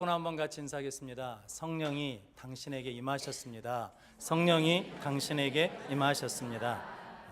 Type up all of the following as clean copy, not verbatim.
손 한번 같이 인사하겠습니다. 성령이 당신에게 임하셨습니다. 성령이 당신에게 임하셨습니다.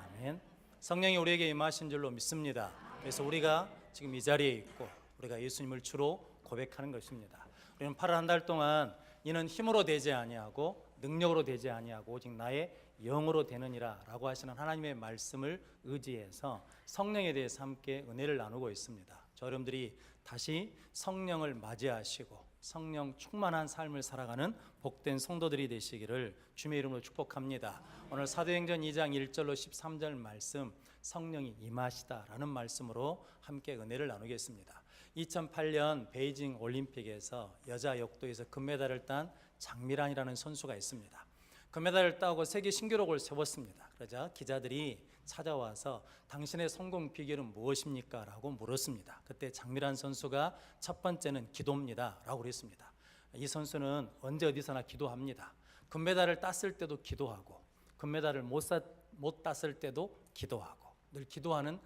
아멘. 성령이 우리에게 임하신 줄로 믿습니다. 그래서 우리가 지금 이 자리에 있고 우리가 예수님을 주로 고백하는 것입니다. 우리는 8월 한 달 동안 이는 힘으로 되지 아니하고 능력으로 되지 아니하고 오직 나의 영으로 되느니라 라고 하시는 하나님의 말씀을 의지해서 성령에 대해서 함께 은혜를 나누고 있습니다. 저 여러분들이 다시 성령을 맞이하시고 성령 충만한 삶을 살아가는 복된 성도들이 되시기를 주님의 이름으로 축복합니다. 오늘 사도행전 2장 1절로 13절 말씀, 성령이 임하시다라는 말씀으로 함께 은혜를 나누겠습니다. 2008년 베이징 올림픽에서 여자 역도에서 금메달을 딴 장미란이라는 선수가 있습니다. 금메달을 따고 세계 신기록을 세웠습니다. 그러자 기자들이 찾아와서 당신의 성공 비결은 무엇입니까? 라고 물었습니다. 그때 장미란 선수가 첫 번째는 기도입니다 라고 그랬습니다. 이 선수는 언제 어디서나 기도합니다. 금메달을 땄을 때도 기도하고 금메달을 못 땄을 때도 기도하고 늘 기도하는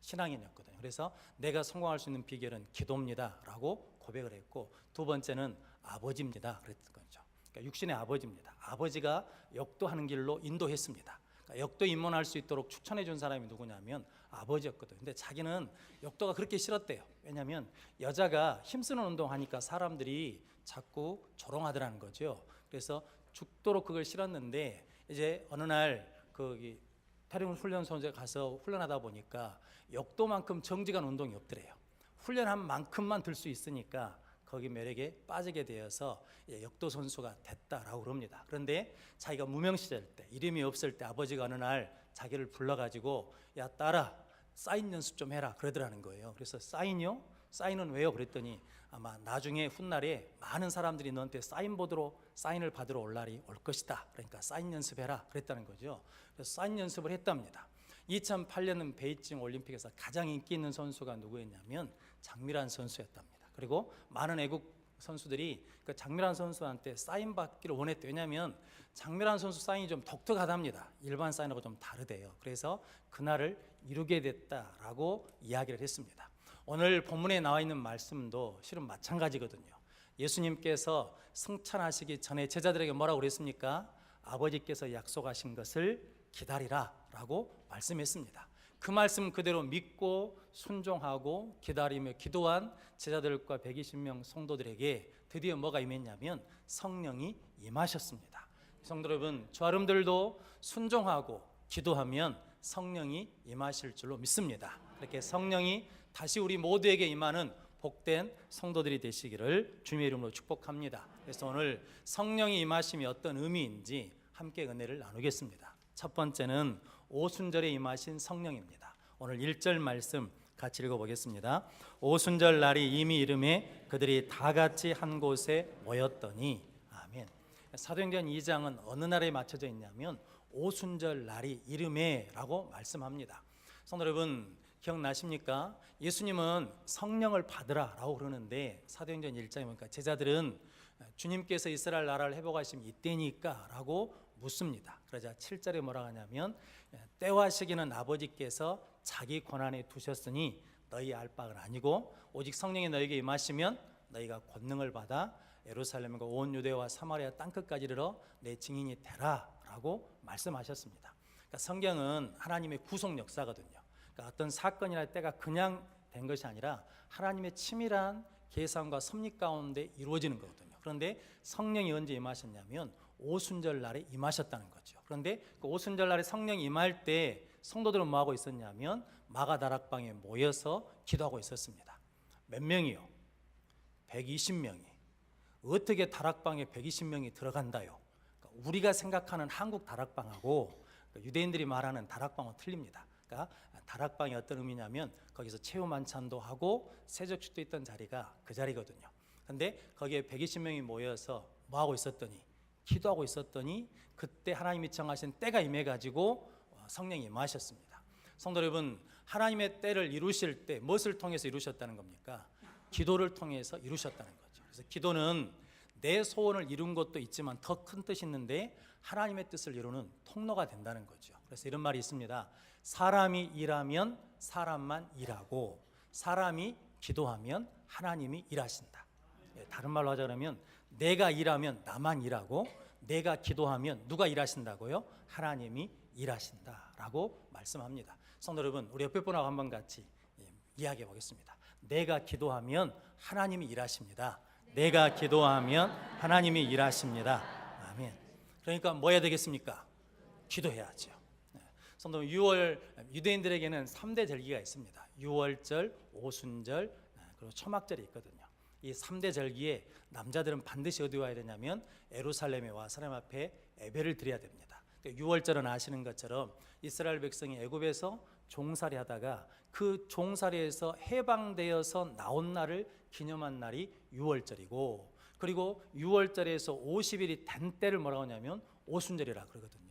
신앙인이었거든요. 그래서 내가 성공할 수 있는 비결은 기도입니다 라고 고백을 했고, 두 번째는 아버지입니다 그랬던 거죠. 그러니까 육신의 아버지입니다. 아버지가 역도하는 길로 인도했습니다. 그러니까 역도 입문할 수 있도록 추천해 준 사람이 누구냐면 아버지였거든요. 근데 자기는 역도가 그렇게 싫었대요. 왜냐하면 여자가 힘쓰는 운동하니까 사람들이 자꾸 조롱하더라는 거죠. 그래서 죽도록 그걸 싫었는데 이제 어느 날 태릉 훈련소에 가서 훈련하다 보니까 역도만큼 정직한 운동이 없더래요. 훈련한 만큼만 들 수 있으니까 거기 매력에 빠지게 되어서 역도 선수가 됐다라고 그럽니다. 그런데 자기가 무명 시절 때, 이름이 없을 때 아버지가 어느 날 자기를 불러가지고 야 딸아 사인 연습 좀 해라 그러더라는 거예요. 그래서 사인이요? 사인은 왜요? 그랬더니 아마 나중에 훗날에 많은 사람들이 너한테 사인을 받으러 올 날이 올 것이다. 그러니까 사인 연습해라 그랬다는 거죠. 그래서 사인 연습을 했답니다. 2008년 베이징 올림픽에서 가장 인기 있는 선수가 누구였냐면 장미란 선수였답니다. 그리고 많은 애국 선수들이 그 장미란 선수한테 사인 받기를 원했대요. 왜냐하면 장미란 선수 사인이 좀 독특하답니다. 일반 사인하고 좀 다르대요. 그래서 그날을 이루게 됐다라고 이야기를 했습니다. 오늘 본문에 나와 있는 말씀도 실은 마찬가지거든요. 예수님께서 승천하시기 전에 제자들에게 뭐라고 그랬습니까? 아버지께서 약속하신 것을 기다리라 라고 말씀했습니다. 그 말씀 그대로 믿고 순종하고 기다리며 기도한 제자들과 120명 성도들에게 드디어 뭐가 임했냐면 성령이 임하셨습니다. 성도 여러분, 저 여러분들도 순종하고 기도하면 성령이 임하실 줄로 믿습니다. 이렇게 성령이 다시 우리 모두에게 임하는 복된 성도들이 되시기를 주님의 이름으로 축복합니다. 그래서 오늘 성령이 임하심이 어떤 의미인지 함께 은혜를 나누겠습니다. 첫 번째는 오순절에 임하신 성령입니다. 오늘 1절 말씀 같이 읽어보겠습니다. 오순절 날이 이미 이름에 그들이 다 같이 한 곳에 모였더니. 아멘. 사도행전 2장은 어느 날에 맞춰져 있냐면 오순절 날이 이름에 라고 말씀합니다. 성도 여러분 기억나십니까? 예수님은 성령을 받으라 라고 그러는데 사도행전 1장에 보니까 제자들은 주님께서 이스라엘 나라를 회복하시면 이때니까 라고 묻습니다. 그러자 7절에 뭐라고 하냐면 때와 시기는 아버지께서 자기 권한에 두셨으니 너희 알 바가 아니고 오직 성령이 너희에게 임하시면 너희가 권능을 받아 예루살렘과 온 유대와 사마리아 땅끝까지 이르러 내 증인이 되라 라고 말씀하셨습니다. 그러니까 성경은 하나님의 구속 역사거든요. 그러니까 어떤 사건이나 때가 그냥 된 것이 아니라 하나님의 치밀한 계산과 섭리 가운데 이루어지는 거거든요. 그런데 성령이 언제 임하셨냐면 오순절 날에 임하셨다는 거죠. 그런데 그 오순절 날에 성령이 임할 때 성도들은 뭐하고 있었냐면 마가다락방에 모여서 기도하고 있었습니다. 몇 명이요? 120명이. 어떻게 다락방에 120명이 들어간다요? 그러니까 우리가 생각하는 한국 다락방하고 유대인들이 말하는 다락방은 틀립니다. 그러니까 다락방이 어떤 의미냐면 거기서 체험 만찬도 하고 세적식도 있던 자리가 그 자리거든요. 그런데 거기에 120명이 모여서 뭐하고 있었더니 기도하고 있었더니 그때 하나님이 정하신 때가 임해가지고 성령이 임하셨습니다. 성도 여러분, 하나님의 때를 이루실 때 무엇을 통해서 이루셨다는 겁니까? 기도를 통해서 이루셨다는 거죠. 그래서 기도는 내 소원을 이룬 것도 있지만 더 큰 뜻이 있는데 하나님의 뜻을 이루는 통로가 된다는 거죠. 그래서 이런 말이 있습니다. 사람이 일하면 사람만 일하고 사람이 기도하면 하나님이 일하신다. 다른 말로 하자 그러면 내가 일하면 나만 일하고 내가 기도하면 누가 일하신다고요? 하나님이 일하신다라고 말씀합니다. 성도 여러분, 우리 옆에 분하고 한번 같이 이야기해 보겠습니다. 내가 기도하면 하나님이 일하십니다. 내가 기도하면 하나님이 일하십니다. 아멘. 그러니까 뭐 해야 되겠습니까? 기도해야죠. 성도, 유대인들에게는 3대 절기가 있습니다. 유월절, 오순절, 그리고 초막절이 있거든요. 이 3대 절기에 남자들은 반드시 어디 와야 되냐면 예루살렘에 와 하나님 앞에 예배를 드려야 됩니다. 유월절은 아시는 것처럼 이스라엘 백성이 애굽에서 종살이 하다가 그 종살이에서 해방되어서 나온 날을 기념한 날이 유월절이고, 그리고 유월절에서 50일이 된 때를 뭐라고 하냐면 오순절이라 그러거든요.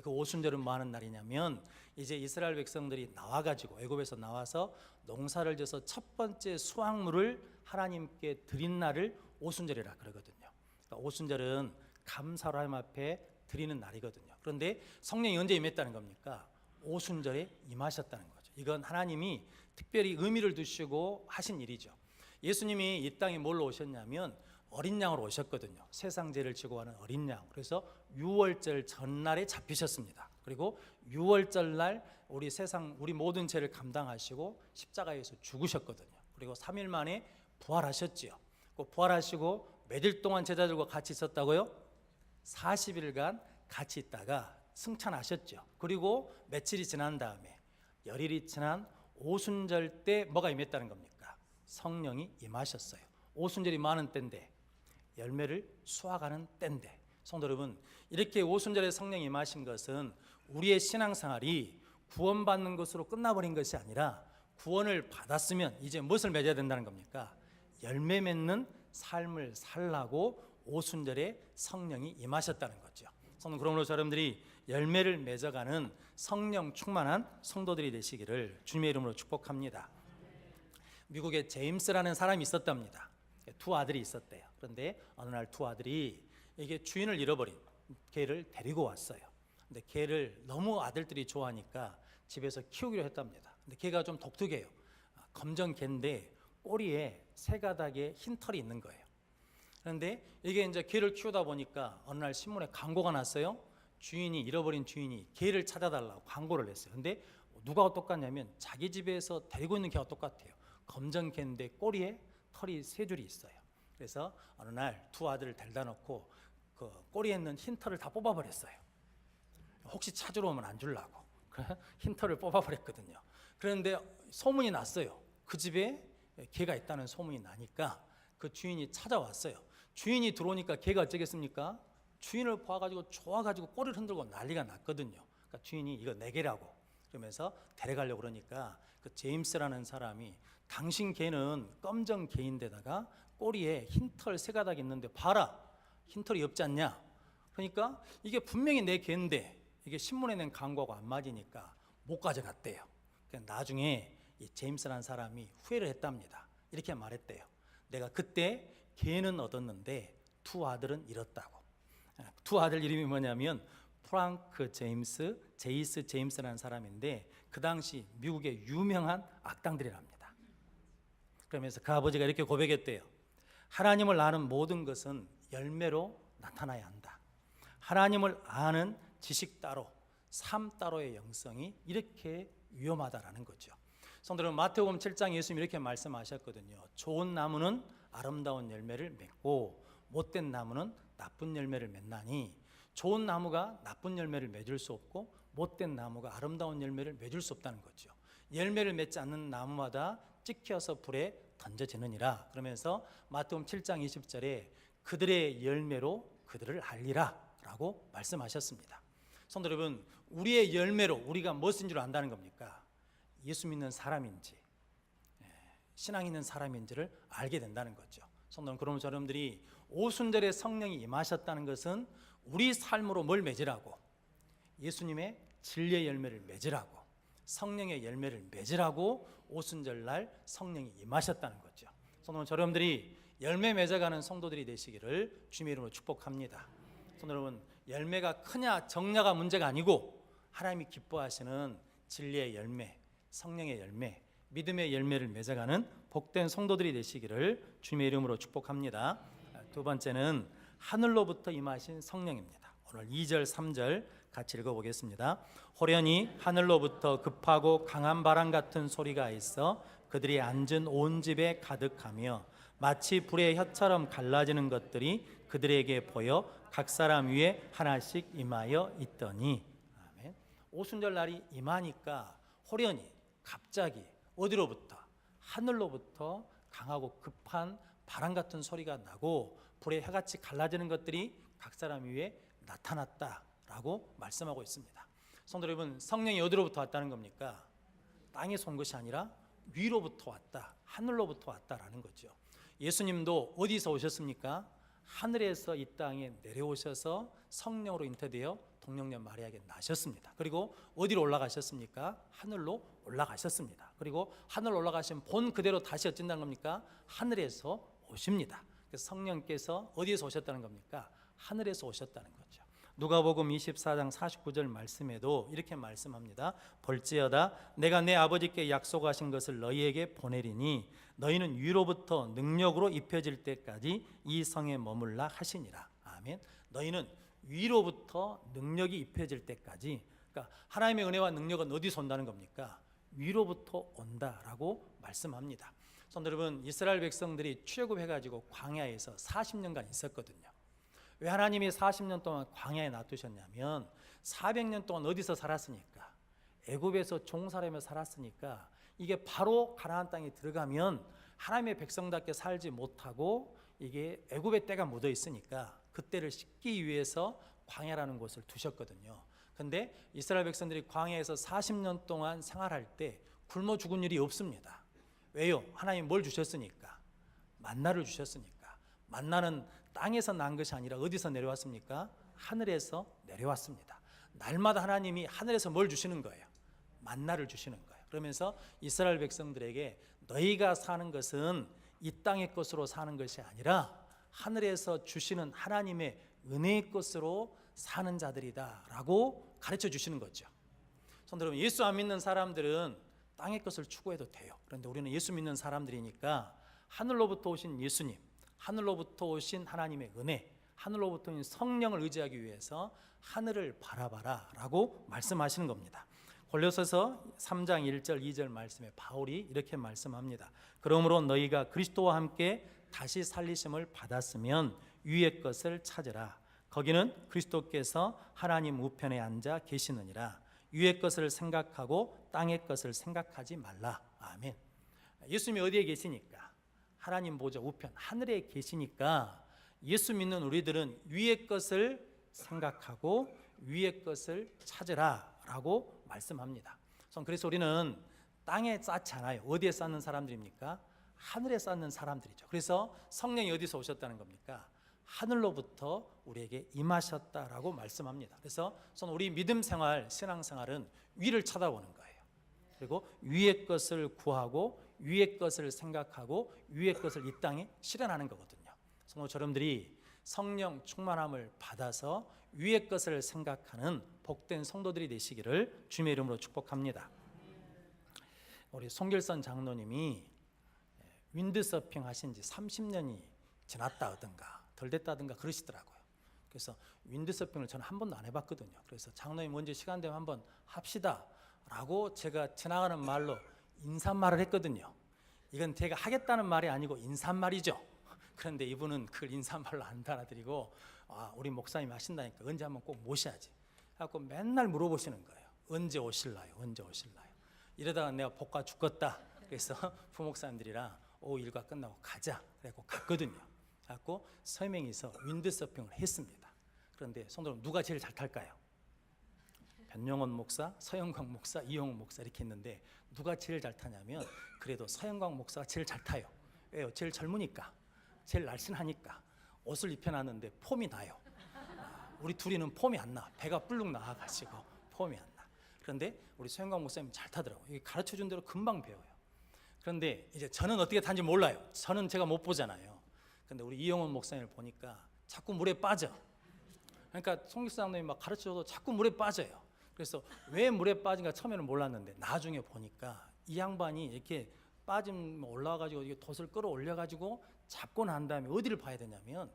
그 오순절은 뭐 하는 날이냐면 이제 이스라엘 백성들이 나와가지고 애굽에서 나와서 농사를 져서 첫 번째 수확물을 하나님께 드린 날을 오순절이라 그러거든요. 그러니까 오순절은 감사로 하나님 앞에 드리는 날이거든요. 그런데 성령이 언제 임했다는 겁니까? 오순절에 임하셨다는 거죠. 이건 하나님이 특별히 의미를 두시고 하신 일이죠. 예수님이 이 땅에 뭘로 오셨냐면 어린 양으로 오셨거든요. 세상 죄를 지고 가는 어린 양. 그래서 유월절 전날에 잡히셨습니다. 그리고 유월절 날 우리 모든 죄를 감당하시고 십자가에서 죽으셨거든요. 그리고 3일 만에 부활하셨지요. 부활하시고 몇 일 동안 제자들과 같이 있었다고요? 40일간 같이 있다가 승천하셨죠. 그리고 며칠이 지난 다음에 열일이 지난 오순절 때 뭐가 임했다는 겁니까? 성령이 임하셨어요. 오순절이 많은 때인데 열매를 수확하는 때인데, 성도 여러분, 이렇게 오순절에 성령이 임하신 것은 우리의 신앙생활이 구원받는 것으로 끝나버린 것이 아니라 구원을 받았으면 이제 무엇을 맺어야 된다는 겁니까? 열매 맺는 삶을 살라고 오순절에 성령이 임하셨다는 거죠. 그러므로 여러분들이 열매를 맺어가는 성령 충만한 성도들이 되시기를 주님의 이름으로 축복합니다. 미국에 제임스라는 사람이 있었답니다. 두 아들이 있었대요. 그런데 어느 날 두 아들이 이게 주인을 잃어버린 개를 데리고 왔어요. 근데 개를 너무 아들들이 좋아하니까 집에서 키우기로 했답니다. 근데 개가 좀 독특해요. 검정 개인데 꼬리에 세 가닥의 흰 털이 있는 거예요. 그런데 이게 이제 개를 키우다 보니까 어느 날 신문에 광고가 났어요. 잃어버린 주인이 개를 찾아달라고 광고를 했어요. 근데 누가 똑같냐면 자기 집에서 데리고 있는 개가 똑같아요. 검정 개인데 꼬리에 털이 세 줄이 있어요. 그래서 어느 날 두 아들을 데려다 놓고 그 꼬리에 있는 흰 털을 다 뽑아버렸어요. 혹시 찾으러 오면 안 주려고 흰 털을 뽑아버렸거든요. 그런데 소문이 났어요. 그 집에 개가 있다는 소문이 나니까 그 주인이 찾아왔어요. 주인이 들어오니까 개가 어쩌겠습니까? 주인을 봐가지고 좋아가지고 꼬리를 흔들고 난리가 났거든요. 그러니까 주인이 이거 내 개라고 그러면서 데려가려고 그러니까 그 제임스라는 사람이 당신 개는 검정 개인데다가 꼬리에 흰털 세 가닥 있는데 봐라, 흰털이 없지 않냐? 그러니까 이게 분명히 내 개인데 이게 신문에 낸 광고하고 안 맞으니까 못 가져갔대요. 그러니까 나중에 이 제임스라는 사람이 후회를 했답니다. 이렇게 말했대요. 내가 그때 개는 얻었는데 두 아들은 잃었다고. 두 아들 이름이 뭐냐면 프랑크 제이스 제임스라는 사람인데 그 당시 미국의 유명한 악당들이랍니다. 그러면서 그 아버지가 이렇게 고백했대요. 하나님을 아는 모든 것은 열매로 나타나야 한다. 하나님을 아는 지식 따로, 삶 따로의 영성이 이렇게 위험하다라는 거죠. 성도는 마태복음 7장 예수님이 이렇게 말씀하셨거든요. 좋은 나무는 아름다운 열매를 맺고 못된 나무는 나쁜 열매를 맺나니, 좋은 나무가 나쁜 열매를 맺을 수 없고 못된 나무가 아름다운 열매를 맺을 수 없다는 거죠. 열매를 맺지 않는 나무마다 찍혀서 불에 던져지느니라. 그러면서 마태복음 7장 20절에 그들의 열매로 그들을 알리라 라고 말씀하셨습니다. 성도 여러분, 우리의 열매로 우리가 무엇인 줄 안다는 겁니까? 예수 믿는 사람인지 신앙 있는 사람인지를 알게 된다는 거죠. 성도 여러분, 그러면 여러분들이 오순절에 성령이 임하셨다는 것은 우리 삶으로 뭘 맺으라고? 예수님의 진리의 열매를 맺으라고, 성령의 열매를 맺으라고 오순절날 성령이 임하셨다는 거죠. 성도 여러분들이 열매 맺어가는 성도들이 되시기를 주님의 이름으로 축복합니다. 성도 여러분, 열매가 크냐 적냐가 문제가 아니고 하나님이 기뻐하시는 진리의 열매, 성령의 열매, 믿음의 열매를 맺어가는 복된 성도들이 되시기를 주님의 이름으로 축복합니다. 두 번째는 하늘로부터 임하신 성령입니다. 오늘 2절 3절 같이 읽어보겠습니다. 호련히 하늘로부터 급하고 강한 바람 같은 소리가 있어 그들이 앉은 온 집에 가득하며 마치 불의 혀처럼 갈라지는 것들이 그들에게 보여 각 사람 위에 하나씩 임하여 있더니. 아멘. 오순절 날이 임하니까 호련히 갑자기 어디로부터? 하늘로부터 강하고 급한 바람 같은 소리가 나고 불의 혀같이 갈라지는 것들이 각 사람 위에 나타났다라고 말씀하고 있습니다. 성도 여러분, 성령이 어디로부터 왔다는 겁니까? 땅에서 온 것이 아니라 위로부터 왔다, 하늘로부터 왔다라는 거죠. 예수님도 어디서 오셨습니까? 하늘에서 이 땅에 내려오셔서 성령으로 잉태되어 동정녀 마리아에게 나셨습니다. 그리고 어디로 올라가셨습니까? 하늘로 올라가셨습니다. 그리고 하늘 올라가신 본 그대로 다시 어쩐다는 겁니까? 하늘에서 오십니다. 그래서 성령께서 어디에서 오셨다는 겁니까? 하늘에서 오셨다는 거죠. 누가복음 24장 49절 말씀에도 이렇게 말씀합니다. 볼지어다 내가 내 아버지께 약속하신 것을 너희에게 보내리니 너희는 위로부터 능력으로 입혀질 때까지 이 성에 머물라 하시니라. 아멘. 너희는 위로부터 능력이 입혀질 때까지, 그러니까 하나님의 은혜와 능력은 어디서 온다는 겁니까? 위로부터 온다라고 말씀합니다. 성도 여러분, 이스라엘 백성들이 출애굽해가지고 광야에서 40년간 있었거든요. 왜 하나님이 40년 동안 광야에 놔두셨냐면 400년 동안 어디서 살았으니까? 애굽에서 종살이며 살았으니까 이게 바로 가나안 땅에 들어가면 하나님의 백성답게 살지 못하고 이게 애굽의 때가 묻어 있으니까 그때를 씻기 위해서 광야라는 곳을 두셨거든요. 근데 이스라엘 백성들이 광야에서 40년 동안 생활할 때 굶어 죽은 일이 없습니다. 왜요? 하나님 뭘 주셨으니까? 만나를 주셨으니까. 만나는 땅에서 난 것이 아니라 어디서 내려왔습니까? 하늘에서 내려왔습니다. 날마다 하나님이 하늘에서 뭘 주시는 거예요? 만나를 주시는 거예요. 그러면서 이스라엘 백성들에게 너희가 사는 것은 이 땅의 것으로 사는 것이 아니라 하늘에서 주시는 하나님의 은혜의 것으로 사는 자들이다 라고 가르쳐 주시는 거죠. 성도 여러분, 예수 안 믿는 사람들은 땅의 것을 추구해도 돼요. 그런데 우리는 예수 믿는 사람들이니까 하늘로부터 오신 예수님, 하늘로부터 오신 하나님의 은혜, 하늘로부터 오신 성령을 의지하기 위해서 하늘을 바라봐라 라고 말씀하시는 겁니다. 골로새서 3장 1절 2절 말씀에 바울이 이렇게 말씀합니다. 그러므로 너희가 그리스도와 함께 다시 살리심을 받았으면 위의 것을 찾으라. 거기는 그리스도께서 하나님 우편에 앉아 계시느니라. 위의 것을 생각하고 땅의 것을 생각하지 말라. 아멘. 예수님이 어디에 계시니까? 하나님 보좌 우편 하늘에 계시니까 예수 믿는 우리들은 위의 것을 생각하고 위의 것을 찾으라 라고 말씀합니다. 그래서 우리는 땅에 쌓지 않아요. 어디에 쌓는 사람들입니까? 하늘에 쌓는 사람들이죠. 그래서 성령이 어디서 오셨다는 겁니까? 하늘로부터 우리에게 임하셨다라고 말씀합니다. 그래서 우리 믿음 생활, 신앙 생활은 위를 쳐다보는 거예요. 그리고 위의 것을 구하고 위의 것을 생각하고 위의 것을 이 땅에 실현하는 거거든요. 성도 여러분들이 성령 충만함을 받아서 위의 것을 생각하는 복된 성도들이 되시기를 주님의 이름으로 축복합니다. 우리 송길선 장로님이 윈드서핑 하신 지 30년이 지났다든가 덜 됐다든가 그러시더라고요. 그래서 윈드서핑을 저는 한 번도 안 해봤거든요. 그래서 장로님 먼저 시간 되면 한번 합시다 라고 제가 지나가는 말로 인사말을 했거든요. 이건 제가 하겠다는 말이 아니고 인사말이죠. 그런데 이분은 그걸 인사말로 안 달아드리고 우리 목사님 하신다니까 언제 한번 꼭 모셔야지 하고 맨날 물어보시는 거예요. 언제 오실라요? 언제 오실라요? 이러다가 내가 볶아 죽겠다. 그래서 부목사님들이랑 일과 끝나고 가자 그래서 갔거든요. 그래서 세 명이서 윈드서핑을 했습니다. 그런데 성도님 누가 제일 잘 탈까요? 변용원 목사, 서영광 목사, 이용훈 목사 이렇게 있는데 누가 제일 잘 타냐면 그래도 서영광 목사가 제일 잘 타요. 왜요? 제일 젊으니까, 제일 날씬하니까 옷을 입혀놨는데 폼이 나요. 우리 둘이는 폼이 안 나. 배가 불룩 나와가지고 폼이 안 나. 그런데 우리 서영광 목사님 잘 타더라고요. 가르쳐준 대로 금방 배워요. 그런데 이제 저는 어떻게 타는지 몰라요. 저는 제가 못 보잖아요. 그런데 우리 이용훈 목사님을 보니까 자꾸 물에 빠져. 그러니까 송길사장님이 막 가르쳐줘도 자꾸 물에 빠져요. 그래서 왜 물에 빠진가 처음에는 몰랐는데 나중에 보니까 이 양반이 이렇게 빠지면 올라와가지고 이게 돛을 끌어올려가지고 잡고 난 다음에 어디를 봐야 되냐면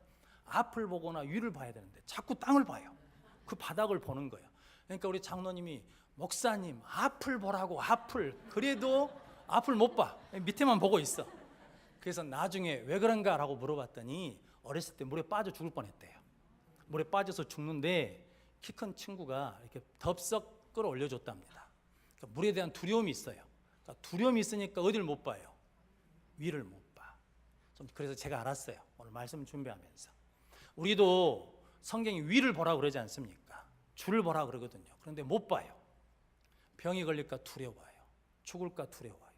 앞을 보거나 위를 봐야 되는데 자꾸 땅을 봐요. 그 바닥을 보는 거예요. 그러니까 우리 장로님이 목사님 앞을 보라고, 앞을. 그래도 앞을 못 봐. 밑에만 보고 있어. 그래서 나중에 왜 그런가라고 물어봤더니 어렸을 때 물에 빠져 죽을 뻔했대요. 물에 빠져서 죽는데 키 큰 친구가 이렇게 덥석 끌어올려줬답니다. 그러니까 물에 대한 두려움이 있어요. 그러니까 두려움이 있으니까 어디를 못 봐요? 위를 못 봐. 그래서 제가 알았어요. 오늘 말씀 준비하면서 우리도 성경이 위를 보라고 그러지 않습니까? 주를 보라 그러거든요. 그런데 못 봐요. 병이 걸릴까 두려워요. 죽을까 두려워요.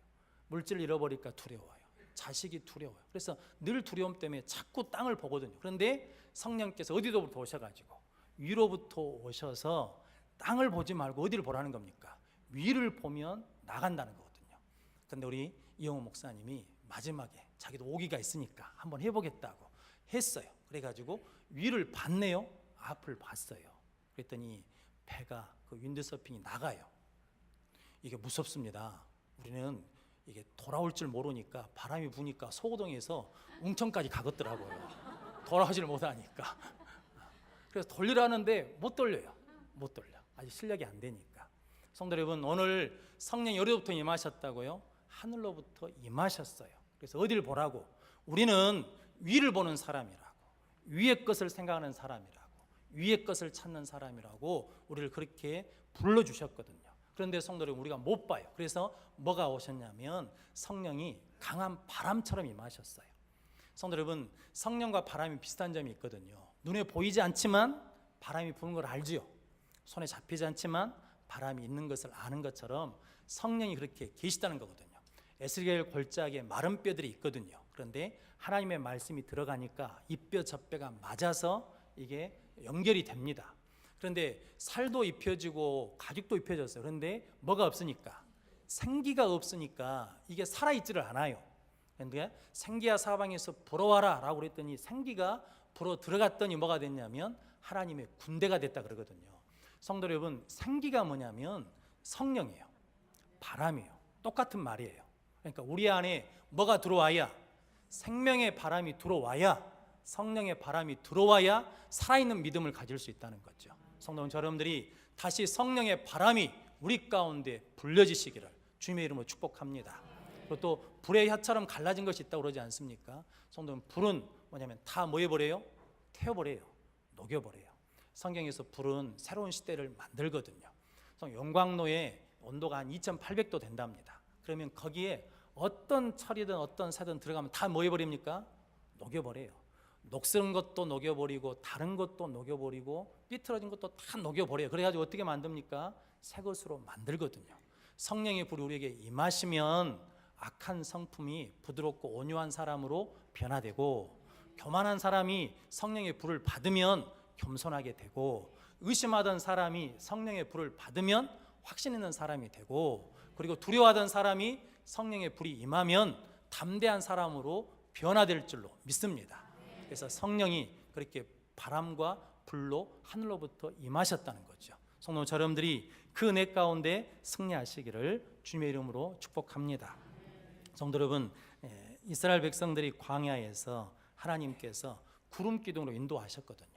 물질 잃어버릴까 두려워요. 자식이 두려워요. 그래서 늘 두려움 때문에 자꾸 땅을 보거든요. 그런데 성령께서 어디로부터 오셔가지고 위로부터 오셔서 땅을 보지 말고 어디를 보라는 겁니까? 위를 보면 나간다는 거거든요. 그런데 우리 이영호 목사님이 마지막에 자기도 오기가 있으니까 한번 해보겠다고 했어요. 그래가지고 위를 봤네요. 앞을 봤어요. 그랬더니 배가 그 윈드서핑이 나가요. 이게 무섭습니다. 우리는 이게 돌아올 줄 모르니까 바람이 부니까 소고동에서 웅천까지 가겠더라고요. 돌아오질 못하니까. 그래서 돌리라는데 못 돌려요. 못 돌려. 아직 실력이 안 되니까. 성도 여러분, 오늘 성령이 어디로부터 임하셨다고요? 하늘로부터 임하셨어요. 그래서 어디를 보라고? 우리는 위를 보는 사람이라고, 위의 것을 생각하는 사람이라고, 위의 것을 찾는 사람이라고 우리를 그렇게 불러주셨거든요. 그런데 성도 여러분, 우리가 못 봐요. 그래서 뭐가 오셨냐면 성령이 강한 바람처럼 임하셨어요. 성도 여러분, 성령과 바람이 비슷한 점이 있거든요. 눈에 보이지 않지만 바람이 부는 걸 알지요. 손에 잡히지 않지만 바람이 있는 것을 아는 것처럼 성령이 그렇게 계시다는 거거든요. 에스겔 골짜기에 마른 뼈들이 있거든요. 그런데 하나님의 말씀이 들어가니까 이 뼈 저 뼈가 맞아서 이게 연결이 됩니다. 그런데 살도 입혀지고 가죽도 입혀졌어요. 그런데 뭐가 없으니까, 생기가 없으니까 이게 살아있지를 않아요. 그런데 생기야 사방에서 불어와라 라고 그랬더니 생기가 불어 들어갔더니 뭐가 됐냐면 하나님의 군대가 됐다 그러거든요. 성도 여러분, 생기가 뭐냐면 성령이에요. 바람이에요. 똑같은 말이에요. 그러니까 우리 안에 뭐가 들어와야, 생명의 바람이 들어와야, 성령의 바람이 들어와야 살아있는 믿음을 가질 수 있다는 거죠. 성도 여러분들이 다시 성령의 바람이 우리 가운데 불려지시기를 주님의 이름으로 축복합니다. 그리고 또 불의 혀처럼 갈라진 것이 있다고 그러지 않습니까? 성도 여러분, 불은 뭐냐면 다 뭐 해버려요? 태워버려요. 녹여버려요. 성경에서 불은 새로운 시대를 만들거든요. 영광로에 온도가 한 2800도 된답니다. 그러면 거기에 어떤 철이든 어떤 새든 들어가면 다 뭐 해버립니까? 녹여버려요. 녹슬은 것도 녹여버리고 다른 것도 녹여버리고 삐뚤어진 것도 다 녹여버려요. 그래가지고 어떻게 만듭니까? 새 것으로 만들거든요. 성령의 불이 우리에게 임하시면 악한 성품이 부드럽고 온유한 사람으로 변화되고, 교만한 사람이 성령의 불을 받으면 겸손하게 되고, 의심하던 사람이 성령의 불을 받으면 확신 있는 사람이 되고, 그리고 두려워하던 사람이 성령의 불이 임하면 담대한 사람으로 변화될 줄로 믿습니다. 그래서 성령이 그렇게 바람과 불로 하늘로부터 임하셨다는 거죠. 성도 여러분들이 그 은혜 가운데 승리하시기를 주님의 이름으로 축복합니다. 성도 여러분, 이스라엘 백성들이 광야에서 하나님께서 구름 기둥으로 인도하셨거든요.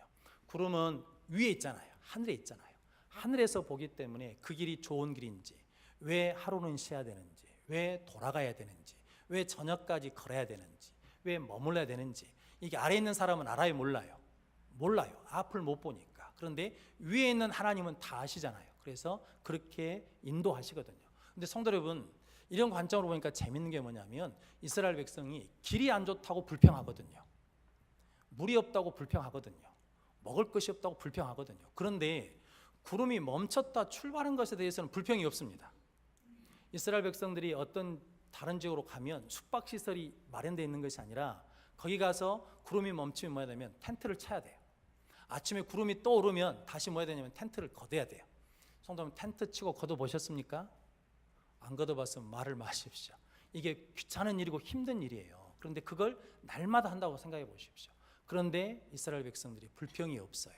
구름은 위에 있잖아요. 하늘에 있잖아요. 하늘에서 보기 때문에 그 길이 좋은 길인지, 왜 하루는 쉬어야 되는지, 왜 돌아가야 되는지, 왜 저녁까지 걸어야 되는지, 왜 머물러야 되는지, 이게 아래에 있는 사람은 알아요, 몰라요? 몰라요. 앞을 못 보니까. 그런데 위에 있는 하나님은 다 아시잖아요. 그래서 그렇게 인도하시거든요. 근데 성도 여러분, 이런 관점으로 보니까 재밌는 게 뭐냐면 이스라엘 백성이 길이 안 좋다고 불평하거든요. 물이 없다고 불평하거든요. 먹을 것이 없다고 불평하거든요. 그런데 구름이 멈췄다 출발한 것에 대해서는 불평이 없습니다. 이스라엘 백성들이 어떤 다른 지역으로 가면 숙박시설이 마련되어 있는 것이 아니라 거기 가서 구름이 멈추면 뭐해야 되면 텐트를 쳐야 돼요. 아침에 구름이 떠오르면 다시 뭐 해야 되냐면 텐트를 걷어야 돼요. 성도 여러분, 텐트 치고 걷어보셨습니까? 안 걷어봤으면 말을 마십시오. 이게 귀찮은 일이고 힘든 일이에요. 그런데 그걸 날마다 한다고 생각해 보십시오. 그런데 이스라엘 백성들이 불평이 없어요.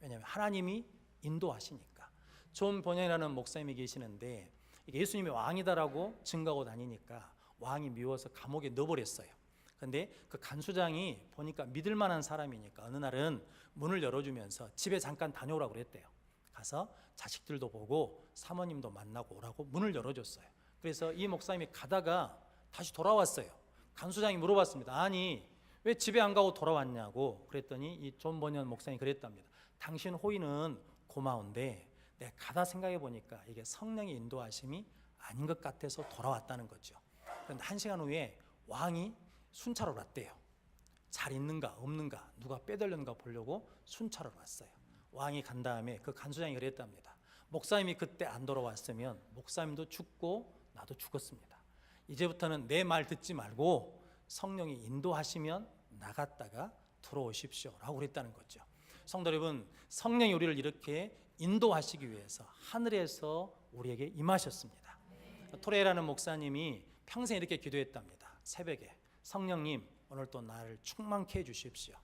왜냐하면 하나님이 인도하시니까. 존 번영이라는 목사님이 계시는데 예수님이 왕이다라고 증거하고 다니니까 왕이 미워서 감옥에 넣어버렸어요. 근데 그 간수장이 보니까 믿을 만한 사람이니까 어느 날은 문을 열어주면서 집에 잠깐 다녀오라고 그랬대요. 가서 자식들도 보고 사모님도 만나고 오라고 문을 열어줬어요. 그래서 이 목사님이 가다가 다시 돌아왔어요. 간수장이 물어봤습니다. 아니 왜 집에 안 가고 돌아왔냐고. 그랬더니 이 존 버년 목사님이 그랬답니다. 당신 호의는 고마운데 내가 가다 생각해 보니까 이게 성령의 인도하심이 아닌 것 같아서 돌아왔다는 거죠. 그런데 1시간 후에 왕이 순찰을 왔대요. 잘 있는가 없는가 누가 빼돌렸는가 보려고 순찰을 왔어요. 왕이 간 다음에 그 간수장이 그랬답니다. 목사님이 그때 안 돌아왔으면 목사님도 죽고 나도 죽었습니다. 이제부터는 내 말 듣지 말고 성령이 인도하시면 나갔다가 들어오십시오 라고 그랬다는 거죠. 성도 여러분, 성령이 우리를 이렇게 인도하시기 위해서 하늘에서 우리에게 임하셨습니다. 토레라는 목사님이 평생 이렇게 기도했답니다. 새벽에 성령님 오늘 또 나를 충만케 해주십시오.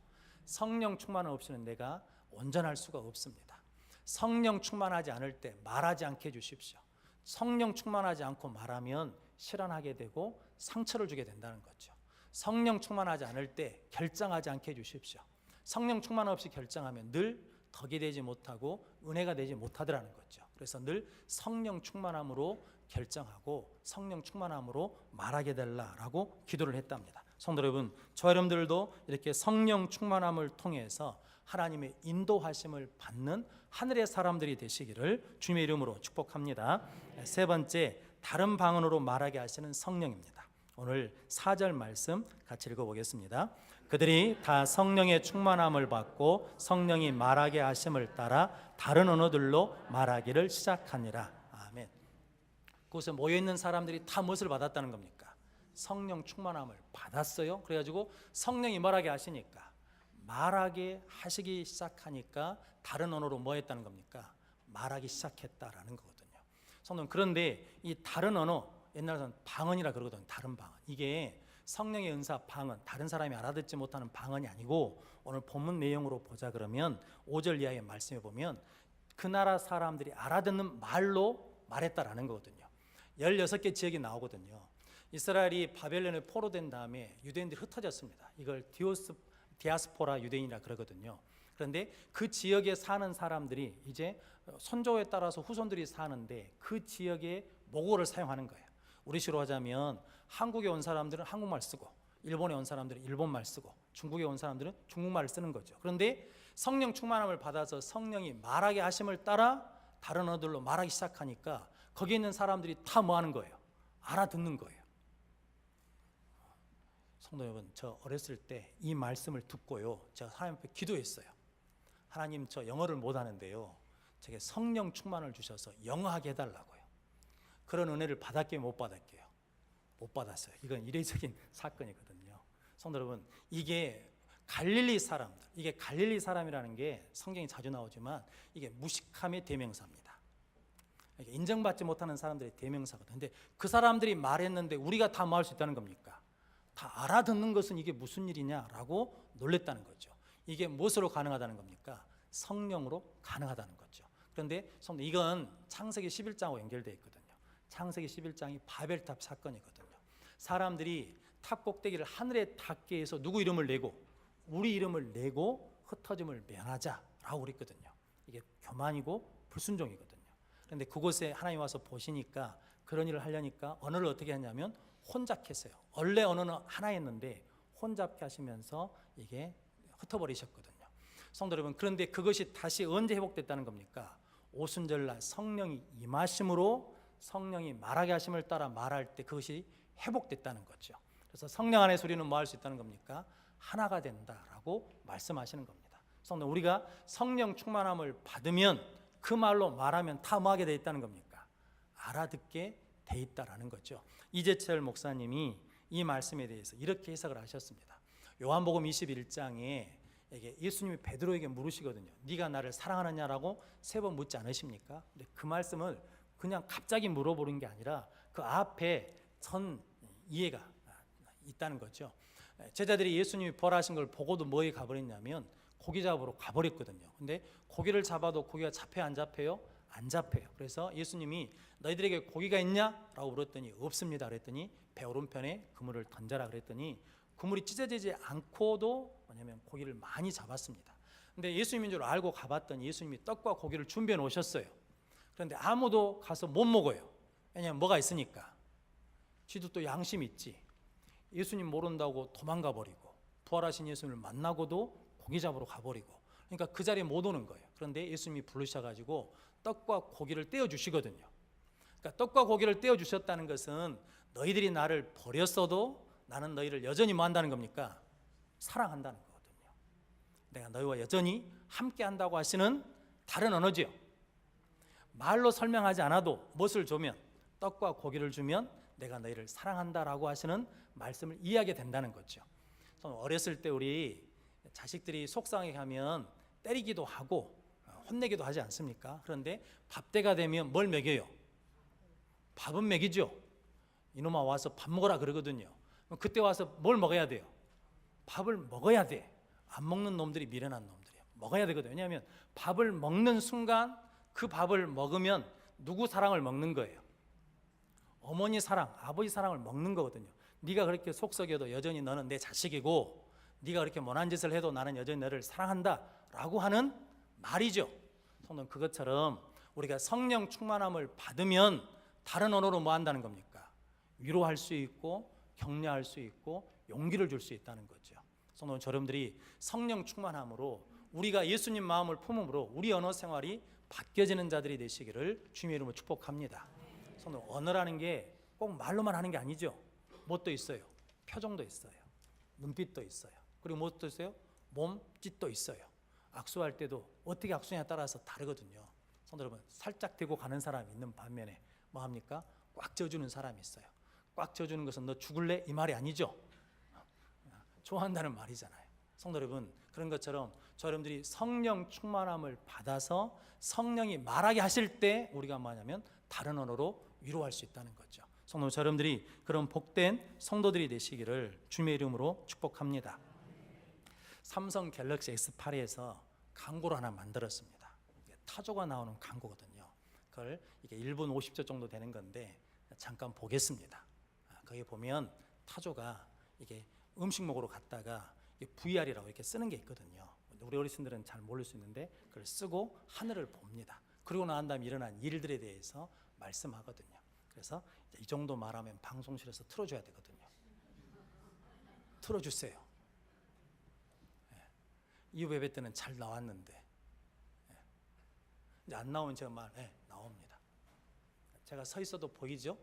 성령 충만 없이는 내가 온전할 수가 없습니다. 성령 충만하지 않을 때 말하지 않게 해주십시오. 성령 충만하지 않고 말하면 실언하게 되고 상처를 주게 된다는 거죠. 성령 충만하지 않을 때 결정하지 않게 해주십시오. 성령 충만 없이 결정하면 늘 덕이 되지 못하고 은혜가 되지 못하더라는 거죠. 그래서 늘 성령 충만함으로 결정하고 성령 충만함으로 말하게 달라라고 기도를 했답니다. 성도 여러분, 저 여러분들도 이렇게 성령 충만함을 통해서 하나님의 인도하심을 받는 하늘의 사람들이 되시기를 주님의 이름으로 축복합니다. 세 번째, 다른 방언으로 말하게 하시는 성령입니다. 오늘 4절 말씀 같이 읽어보겠습니다. 그들이 다 성령의 충만함을 받고 성령이 말하게 하심을 따라 다른 언어들로 말하기를 시작하니라. 아멘. 그곳에 모여있는 사람들이 다 무엇을 받았다는 겁니까? 성령 충만함을 받았어요. 그래가지고 성령이 말하게 하시니까 말하게 하시기 시작하니까 다른 언어로 뭐 했다는 겁니까? 말하기 시작했다라는 거거든요. 성도는 그런데 이 다른 언어, 옛날에는 방언이라 그러거든요. 다른 방언. 이게 성령의 은사 방언, 다른 사람이 알아듣지 못하는 방언이 아니고 오늘 본문 내용으로 보자 그러면 5절 이하의 말씀에 보면 그 나라 사람들이 알아듣는 말로 말했다라는 거거든요. 16개 지역이 나오거든요. 이스라엘이 바벨론에 포로된 다음에 유대인들이 흩어졌습니다. 이걸 디아스포라 유대인이라 그러거든요. 그런데 그 지역에 사는 사람들이 이제 선조에 따라서 후손들이 사는데 그 지역의 모국어를 사용하는 거예요. 우리식으로 하자면 한국에 온 사람들은 한국말 쓰고 일본에 온 사람들은 일본말 쓰고 중국에 온 사람들은 중국말을 쓰는 거죠. 그런데 성령 충만함을 받아서 성령이 말하게 하심을 따라 다른 언어들로 말하기 시작하니까 거기 있는 사람들이 다 뭐 하는 거예요? 알아듣는 거예요. 성도 여러분, 저 어렸을 때 이 말씀을 듣고요, 제가 하나님 앞에 기도했어요. 하나님, 저 영어를 못하는데요, 제게 성령 충만을 주셔서 영어하게 해달라고요. 그런 은혜를 받았게요, 못 받았게요? 못 받았어요. 이건 이례적인 사건이거든요. 성도 여러분, 이게 갈릴리 사람들, 이게 갈릴리 사람이라는 게 성경이 자주 나오지만 이게 무식함의 대명사입니다. 인정받지 못하는 사람들의 대명사거든요. 근데 그 사람들이 말했는데 우리가 다 뭐 할 수 있다는 겁니까? 다 알아듣는 것은 이게 무슨 일이냐라고 놀랬다는 거죠. 이게 무엇으로 가능하다는 겁니까? 성령으로 가능하다는 거죠. 그런데 성도, 이건 창세기 11장하고 연결되어 있거든요. 창세기 11장이 바벨탑 사건이거든요. 사람들이 탑 꼭대기를 하늘에 닿게 해서 누구 이름을 내고 우리 이름을 내고 흩어짐을 면하자라고 그랬거든요. 이게 교만이고 불순종이거든요. 그런데 그곳에 하나님 와서 보시니까 그런 일을 하려니까 언어를 어떻게 하냐면 혼잡했어요. 원래 언어는 하나였는데 혼잡케 하시면서 이게 흩어버리셨거든요. 성도 여러분, 그런데 그것이 다시 언제 회복됐다는 겁니까? 오순절날 성령이 임하심으로 성령이 말하게 하심을 따라 말할 때 그것이 회복됐다는 거죠. 그래서 성령 안에서 우리는 뭐 할 수 있다는 겁니까? 하나가 된다라고 말씀하시는 겁니다. 성도, 우리가 성령 충만함을 받으면 그 말로 말하면 다 뭐 하게 돼 있다는 겁니까? 알아듣게 돼 있다라는 거죠. 이재철 목사님이 이 말씀에 대해서 이렇게 해석을 하셨습니다. 요한복음 21장에 예수님이 베드로에게 물으시거든요. 네가 나를 사랑하느냐라고 3번 묻지 않으십니까? 근데 그 말씀을 그냥 갑자기 물어보는 게 아니라 그 앞에 전 이해가 있다는 거죠. 제자들이 예수님이 벌하신 걸 보고도 뭐에 가버렸냐면 고기 잡으러 가버렸거든요. 근데 고기를 잡아도 고기가 잡혀요, 안 잡혀요? 안 잡혀요. 그래서 예수님이 너희들에게 고기가 있냐? 라고 물었더니 없습니다. 그랬더니 배 오른편에 그물을 던져라 그랬더니 그물이 찢어지지 않고도 뭐냐면 고기를 많이 잡았습니다. 근데 예수님인 줄 알고 가봤더니 예수님이 떡과 고기를 준비해 놓으셨어요. 그런데 아무도 가서 못 먹어요. 왜냐하면 뭐가 있으니까. 쥐도 또 양심 있지. 예수님 모른다고 도망가 버리고 부활하신 예수님을 만나고도 고기 잡으러 가버리고, 그러니까 그 자리에 못 오는 거예요. 그런데 예수님이 부르셔가지고 떡과 고기를 떼어주시거든요. 그러니까 떡과 고기를 떼어주셨다는 것은 너희들이 나를 버렸어도 나는 너희를 여전히 뭐 한다는 겁니까? 사랑한다는 거거든요. 내가 너희와 여전히 함께 한다고 하시는 다른 언어지요. 말로 설명하지 않아도 무엇을 주면, 떡과 고기를 주면 내가 너희를 사랑한다라고 하시는 말씀을 이해하게 된다는 거죠. 어렸을 때 우리 자식들이 속상하게 하면 때리기도 하고 혼내기도 하지 않습니까? 그런데 밥때가 되면 뭘 먹여요? 밥은 먹이죠. 이놈아 와서 밥 먹어라 그러거든요. 그때 와서 뭘 먹어야 돼요? 밥을 먹어야 돼. 안 먹는 놈들이 미련한 놈들이에요. 먹어야 되거든요. 왜냐하면 밥을 먹는 순간 그 밥을 먹으면 누구 사랑을 먹는 거예요? 어머니 사랑, 아버지 사랑을 먹는 거거든요. 네가 그렇게 속썩여도 여전히 너는 내 자식이고, 네가 그렇게 못난 짓을 해도 나는 여전히 너를 사랑한다 라고 하는 말이죠. 성도는 그것처럼 우리가 성령 충만함을 받으면 다른 언어로 뭐 한다는 겁니까? 위로할 수 있고 격려할 수 있고 용기를 줄 수 있다는 거죠. 성도는 여러분들이 성령 충만함으로 우리가 예수님 마음을 품음으로 우리 언어 생활이 바뀌어지는 자들이 되시기를 주님의 이름으로 축복합니다. 성도, 언어라는 게 꼭 말로만 하는 게 아니죠. 뭣도 있어요? 표정도 있어요. 눈빛도 있어요. 그리고 무엇도 있어요? 몸짓도 있어요. 악수할 때도 어떻게 악수냐에 따라서 다르거든요. 성도 여러분, 살짝 대고 가는 사람이 있는 반면에 뭐 합니까? 꽉 져주는 사람이 있어요. 꽉 져주는 것은 너 죽을래? 이 말이 아니죠. 좋아한다는 말이잖아요. 성도 여러분, 그런 것처럼 여러분들이 성령 충만함을 받아서 성령이 말하게 하실 때 우리가 뭐냐면 다른 언어로 위로할 수 있다는 거죠. 성도 여러분들이 그런 복된 성도들이 되시기를 주님의 이름으로 축복합니다. 삼성 갤럭시 S8에서 광고를 하나 만들었습니다. 타조가 나오는 광고거든요. 그걸 이게 1분 50초 정도 되는 건데 잠깐 보겠습니다. 거기 보면 타조가 이게 음식 먹으러 갔다가 VR이라고 이렇게 쓰는 게 있거든요. 우리 어르신들은 잘 모를 수 있는데 그걸 쓰고 하늘을 봅니다. 그리고 난 다음에 일어난 일들에 대해서 말씀하거든요. 그래서 이 정도 말하면 방송실에서 틀어줘야 되거든요. 틀어주세요. 이후 예배 때는 잘 나왔는데 이제 안 나오면 제가 나옵니다. 제가 서 있어도 보이죠?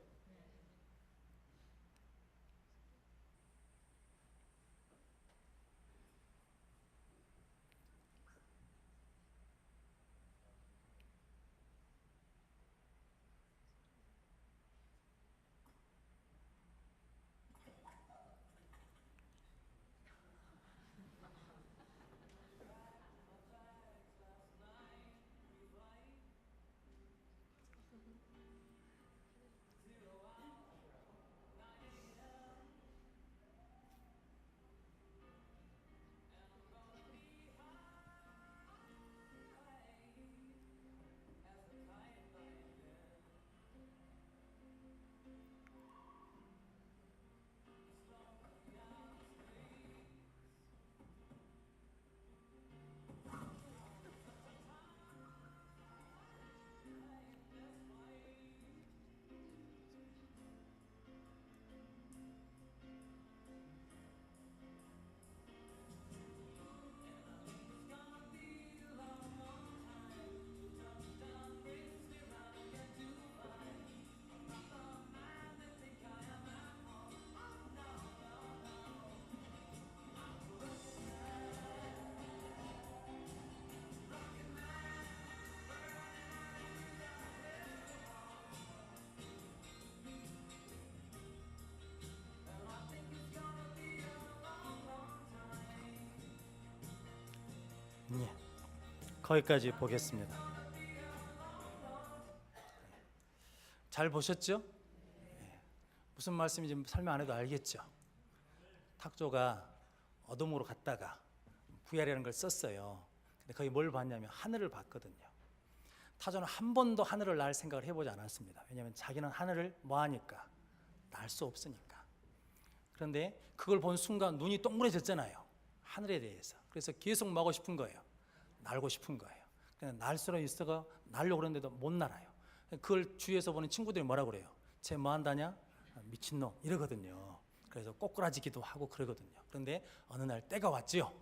예, 거기까지 보겠습니다. 잘 보셨죠? 무슨 말씀인지 설명 안 해도 알겠죠? 탁조가 어둠으로 갔다가 VR이라는 걸 썼어요. 근데 거기 뭘 봤냐면 하늘을 봤거든요. 타조는 한 번도 하늘을 날 생각을 해보지 않았습니다. 왜냐하면 자기는 하늘을 뭐하니까? 날 수 없으니까. 그런데 그걸 본 순간 눈이 동그래졌잖아요. 하늘에 대해서. 그래서 계속 뭐하고 싶은 거예요? 날고 싶은 거예요. 그냥 날 수는 있어가 날려고 그러는데도 못 날아요. 그걸 주위에서 보는 친구들이 뭐라고 그래요? 쟤 뭐한다냐? 미친놈 이러거든요. 그래서 꼬꾸라지기도 하고 그러거든요. 그런데 어느 날 때가 왔지요.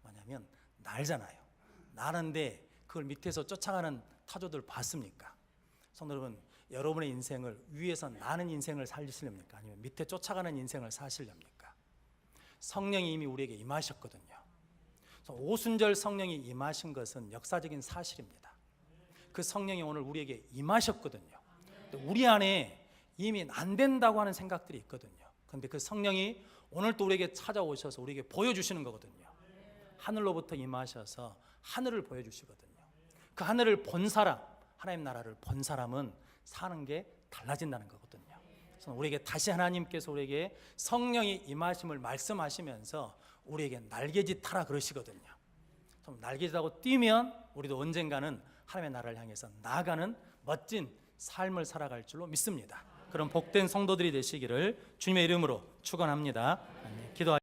뭐냐면 날잖아요. 나는데 그걸 밑에서 쫓아가는 타조들 봤습니까? 성도 여러분, 여러분의 인생을 위에서 나는 인생을 살리시렵니까? 아니면 밑에 쫓아가는 인생을 사시렵니까? 성령이 이미 우리에게 임하셨거든요. 오순절 성령이 임하신 것은 역사적인 사실입니다. 그 성령이 오늘 우리에게 임하셨거든요. 우리 안에 이미 안 된다고 하는 생각들이 있거든요. 그런데 그 성령이 오늘 또 우리에게 찾아오셔서 우리에게 보여주시는 거거든요. 하늘로부터 임하셔서 하늘을 보여주시거든요. 그 하늘을 본 사람, 하나님 나라를 본 사람은 사는 게 달라진다는 거거든요. 그래서 우리에게 다시 하나님께서 우리에게 성령이 임하심을 말씀하시면서 우리에게 날개짓 하라 그러시거든요. 날개짓하고 뛰면 우리도 언젠가는 하나님의 나라를 향해서 나아가는 멋진 삶을 살아갈 줄로 믿습니다. 그런 복된 성도들이 되시기를 주님의 이름으로 축원합니다. 기도하